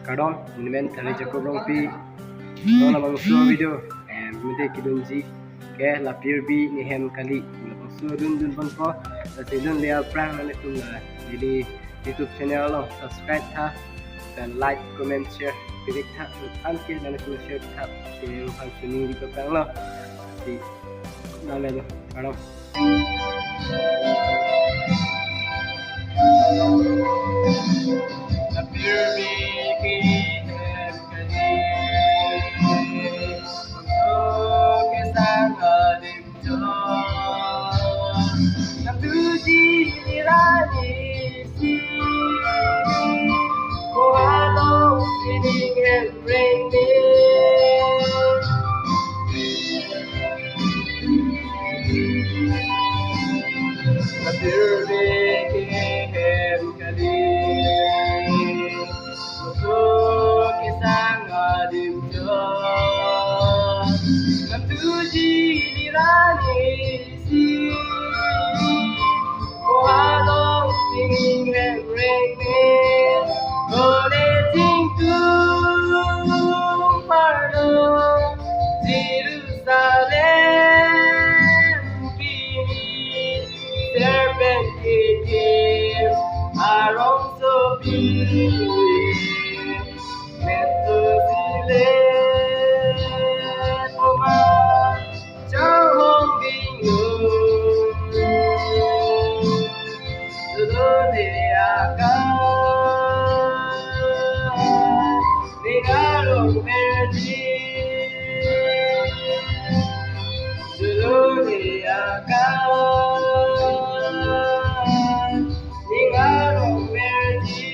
kadon men thali jakob rong pi no bang su video mute kidunji ke lapirbi ni hem kali bang su dun ban ko ta dun le prang na tum la di YouTube channel lo subscribe tha dan like comment share pilih tha an ke na ku share tha ke han suni di ko kang lo di na le lo kadon Lapirbi ki hem kali ke sang adim jo nam tuji nirani si ko alo singing and raining Lapirbi ki hem kali sang adim jo nam tuji nirani si ko alo singing and raining Connecting to Pardo Jerusalem kini serpent kecil arong sopi metu silet oma jauh bingung dunia akan Ningarong merdi dunia akan Ningarong merdi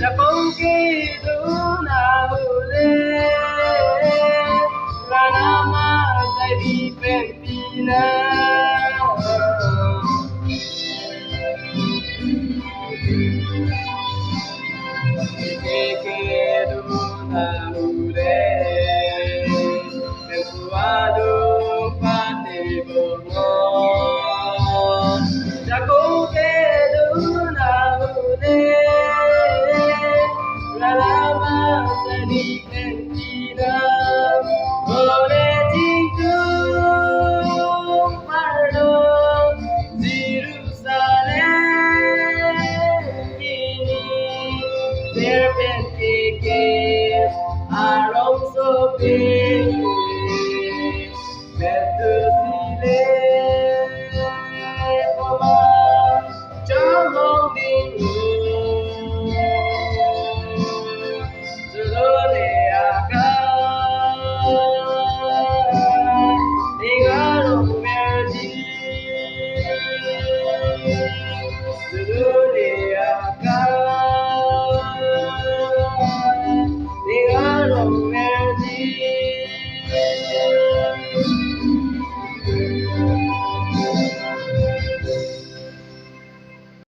Japong ke duna hule ranama jadi pentina ke duna hule